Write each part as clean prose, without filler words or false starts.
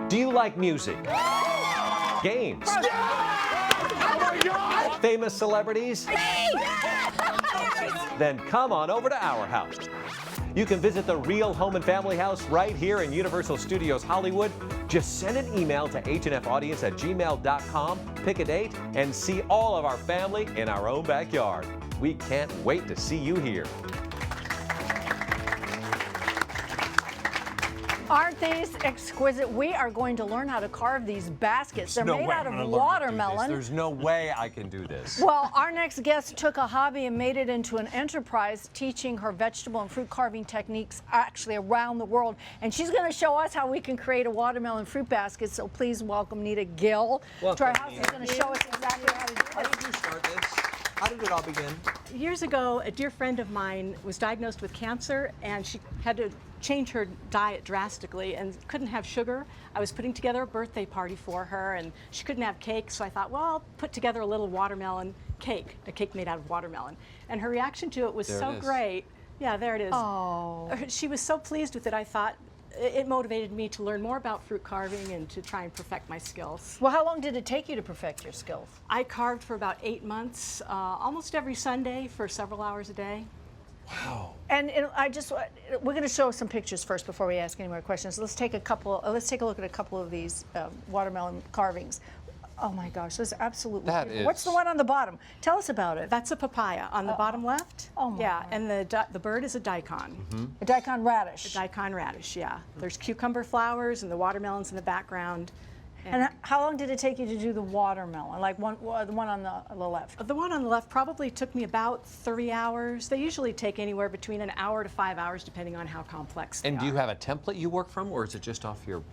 Do you like music? Games? Oh my God! Famous celebrities? Then come on over to our house. You can visit the Real Home and Family House right here in Universal Studios Hollywood. Just send an email to hnfaudience@gmail.com, pick a date, and see all of our family in our own backyard. We can't wait to see you here. Aren't these exquisite? We are going to learn how to carve these baskets. They're made out of watermelon. There's no way I can do this. Well, our next guest took a hobby and made it into an enterprise, teaching her vegetable and fruit carving techniques actually around the world. And she's going to show us how we can create a watermelon fruit basket. So please welcome Nita Gill to our house. She's going to show us exactly how to do How this. did you start this? How did it all begin? Years ago, a dear friend of mine was diagnosed with cancer, and she had to change her diet drastically and couldn't have sugar. I was putting together a birthday party for her, and she couldn't have cake, so I thought, well, I'll put together a little watermelon cake, a cake made out of watermelon. And her reaction to it was so great. Yeah, there it is. Oh. She was so pleased with it, I thought it motivated me to learn more about fruit carving and to try and perfect my skills. Well, how long did it take you to perfect your skills? I carved for about 8 months, almost every Sunday for several hours a day. Wow. And we're going to show some pictures first before we ask any more questions. Let's take a look at a couple of these watermelon carvings. Oh my gosh, this is absolutely beautiful. What's the one on the bottom? Tell us about it. That's a papaya on the bottom left. Oh my yeah, God. and the bird is a daikon. A daikon radish. A daikon radish, yeah. There's cucumber flowers and the watermelons in the background. And how long did it take you to do the watermelon? Like the one on the left? The one on the left probably took me about 3 hours. They usually take anywhere between an hour to 5 hours, depending on how complex they are. And do you have a template you work from, or is it just off your...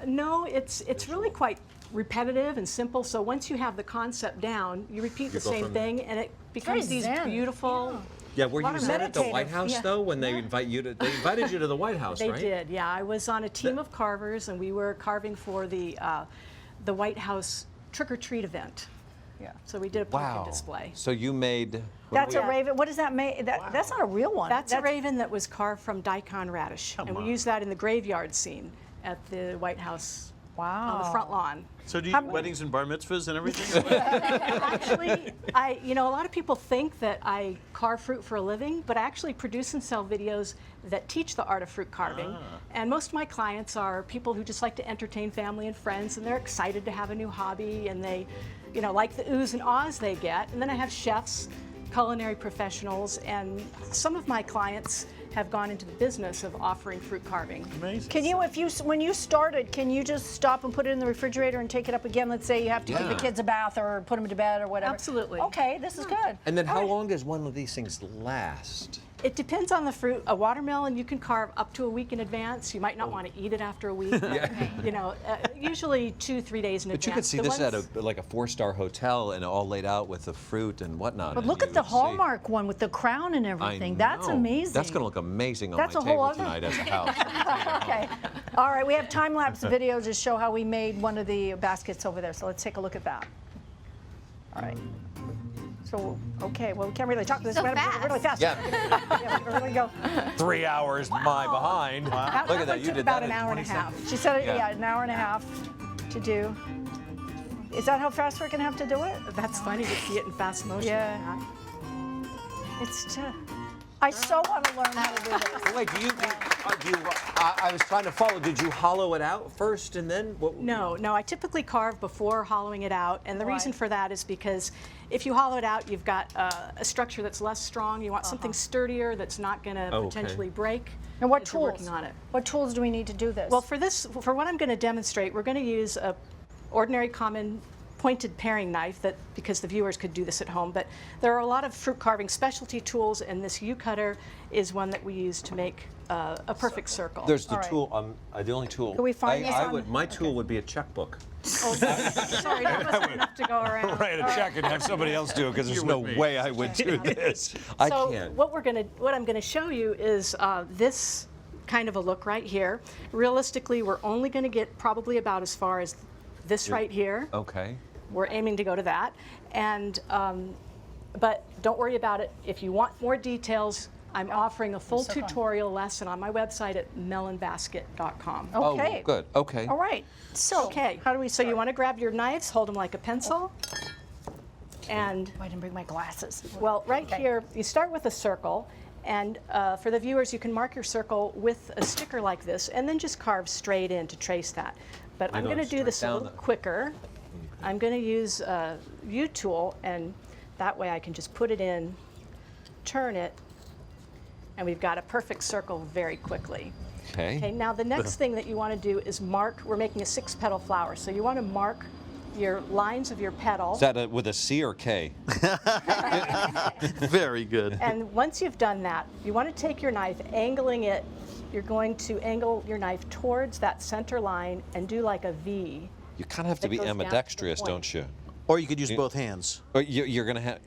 No, it's really quite repetitive and simple. So once you have the concept down, you repeat the same thing, and it becomes these beautiful. Yeah, were you set at the White House though when they invited you to the White House, right? They did, yeah. I was on a team of carvers, and we were carving for the White House trick-or-treat event. Yeah. So we did a pumpkin display. So you made... That's a raven. What does that make? That's not a real one. That's a raven that was carved from daikon radish, and we use that in the graveyard scene at the White House. Wow. On the front lawn. So do you do weddings and bar mitzvahs and everything? Actually, a lot of people think that I carve fruit for a living, but I actually produce and sell videos that teach the art of fruit carving. And most of my clients are people who just like to entertain family and friends, and they're excited to have a new hobby, and they, like the oohs and ahs they get. And then I have chefs, culinary professionals, and some of my clients have gone into the business of offering fruit carving. Amazing. Can you, when you started, can you just stop and put it in the refrigerator and take it up again? Let's say you have to give the kids a bath or put them to bed or whatever. Absolutely. Okay, this is good. And then how long does one of these things last? It depends on the fruit. A watermelon you can carve up to a week in advance. You might not want to eat it after a week. But, usually 2-3 days in advance. But you could see this at a 4-star hotel and all laid out with the fruit and whatnot. But look at the Hallmark one with the crown and everything. That's amazing. That's going to look amazing on my whole table other tonight as a house. Okay. All right, we have time-lapse video to show how we made one of the baskets over there. So let's take a look at that. All right. So, okay, well, we can't really talk this So really fast. Yeah. Yeah, we really go. 3 hours, my behind. Look at that, you did about that an in hour and a 20 half. seconds. She said, an hour and a half to do. Is that how fast we're going to have to do it? That's funny to see it in fast motion. Yeah. It's tough. I so want to learn how to do this. Wait, I was trying to follow. Did you hollow it out first and then? No, I typically carve before hollowing it out, and the reason for that is because if you hollow it out, you've got a structure that's less strong. You want something sturdier that's not going to potentially break. And what as you're tools? working on it. What tools do we need to do this? Well, for what I'm going to demonstrate, we're going to use a ordinary common pointed paring knife, because the viewers could do this at home, but there are a lot of fruit carving specialty tools, and this U-cutter is one that we use to make a perfect circle. There's the tool, the only tool. Can we find this my tool would be a checkbook. Oh, sorry, that wasn't enough to go around. Write a check and have somebody else do it, because there's no way I would do this. I can't. What I'm going to show you is this kind of a look right here. Realistically, we're only going to get probably about as far as this right here. Okay. We're aiming to go to that, and but don't worry about it. If you want more details, I'm offering a full tutorial lesson on my website at melonbasket.com. Okay. Oh, good. Okay. All right. So, Okay, how do we so start? you want to grab your knives, hold them like a pencil, and I didn't bring my glasses. well, right here, you start with a circle, and for the viewers, you can mark your circle with a sticker like this, and then just carve straight in to trace that. But I'm going to do this a little quicker. I'm going to use a U-tool, and that way I can just put it in, turn it, and we've got a perfect circle very quickly. Okay, now the next thing that you want to do is mark, we're making a 6-petal flower, so you want to mark your lines of your petal. Is that with a C or K? Very good. And once you've done that, you want to take your knife, angling it, you're going to angle your knife towards that center line and do like a V. You kind of have to That be goes down to the ambidextrous, point. don't you? Or you could use both hands. Or you're going to have.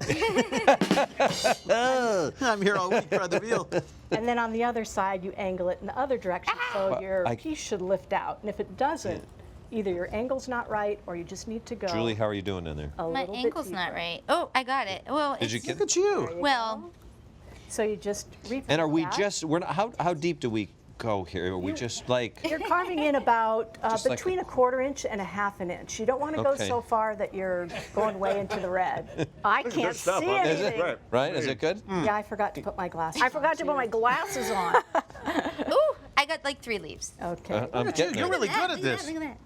I'm here all week for the veal. And then on the other side, you angle it in the other direction, so your I- piece should lift out. And if it doesn't, either your angle's not right or you just need to go Julie, how are you doing in there? a My little bit ankle's deeper. not right. Oh, I got it. Well, Did you it's, get? Look at you. well, So you just repeat And are we that. just? We're not. How deep do we go here? Are we just like? You're carving in about Just like between a 1/4 inch and a 1/2 inch. You don't want to go Okay. so far that you're going way into the red. I can't see anything. Right? Is it good? Yeah, I forgot to put my glasses I forgot to put my glasses on. ooh, I got like 3 leaves. Okay. I'm getting You're there. really Look at good at that, this. Look at that.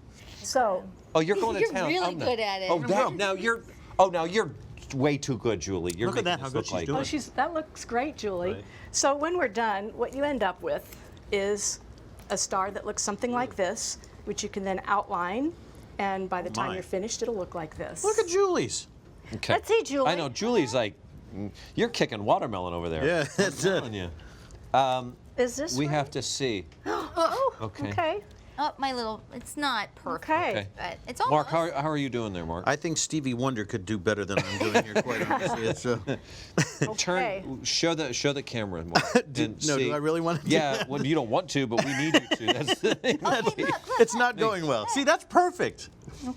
So Oh, you're going to You're town. really Oh, no. good at it. Oh, that, now you're. Oh, now you're way too good, Julie. You're Look at making that, how this good look she's like. doing. oh, that looks great, Julie. Right. So when we're done, what you end up with is a star that looks something like this, which you can then outline, and by the time my. you're finished, it'll look like this. Look at Julie's. Okay. Let's see, Julie. I know Julie's like, you're kicking watermelon over there. Yeah, I'm that's it. telling you. Is this We right? have to see. Oh, Okay. okay. Oh, my little, it's not perfect, Okay. Okay. but it's almost. Mark, how are you doing there, Mark? I think Stevie Wonder could do better than I'm doing here, quite honestly. It's, Okay. Show the camera, Mark. and no, see. do I really want to do Yeah, that? well, you don't want to, but we need you to. That's the thing. Okay, look, look. It's not going well. See, that's perfect.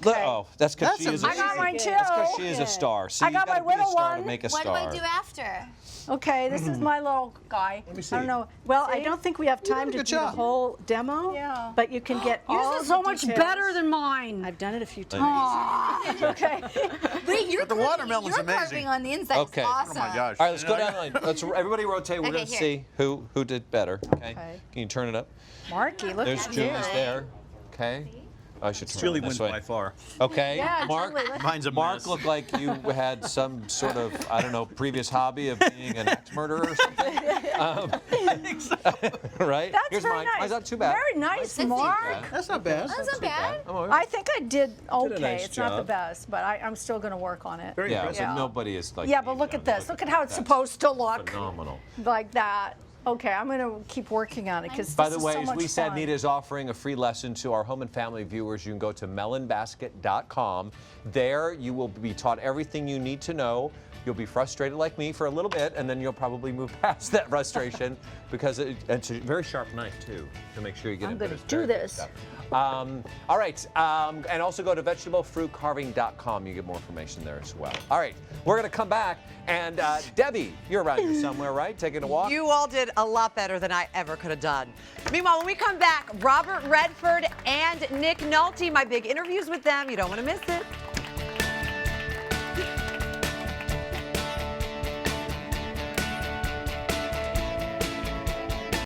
Oh, that's because That's she is. A, I got mine too. that's because she is a star. See, I got you gotta my be a little star to one. make a What do star. I do after? Okay, this is my little guy. Let me see. I don't know. Well, I See? don't think we have did a time to good do the job. whole demo, Yeah. but you can get all Yours of is so the much details. better than mine. I've done it a few times. Okay. Wait, you're But the carving, watermelon's you're amazing. carving on the inside. Okay. It's Oh awesome. Oh my gosh. All right, let's go down the line. Let's everybody rotate. We're Okay, going to here. see who did better. Okay. Okay. Can you turn it up? Marky, look There's at Julie's you. there. Okay. I should turn Julie it this wins way. by far. Okay. Yeah, Mark. Julie, let's- Mine's a Mark mess. looked like you had some sort of, I don't know, previous hobby of being an axe murderer or something. Right? That's Here's very mine. nice. Mine's not too bad. Very nice, Let's see. Mark. That's not bad. That's not bad. I'm all right. I think I did okay. nice It's not the job. best, but I'm still going to work on it. Very Yeah, impressive. but nobody is like. Yeah, me, but look at John. this. Look at how it's supposed to look. Phenomenal. Like that. Okay, I'm going to keep working on it because By this the is way, so as much we said, fun. Nita is offering a free lesson to our home and family viewers. You can go to melonbasket.com. There, you will be taught everything you need to know. You'll be frustrated like me for a little bit, and then you'll probably move past that frustration because it's a very sharp knife, too, to make sure you get I'm into gonna this. do Very good this. stuff. All right, and also go to vegetablefruitcarving.com. You get more information there as well. All right, we're going to come back, and Debbie, you're around here somewhere, right? Taking a walk? You all did a lot better than I ever could have done. Meanwhile, when we come back, Robert Redford and Nick Nolte, my big interviews with them. You don't want to miss it.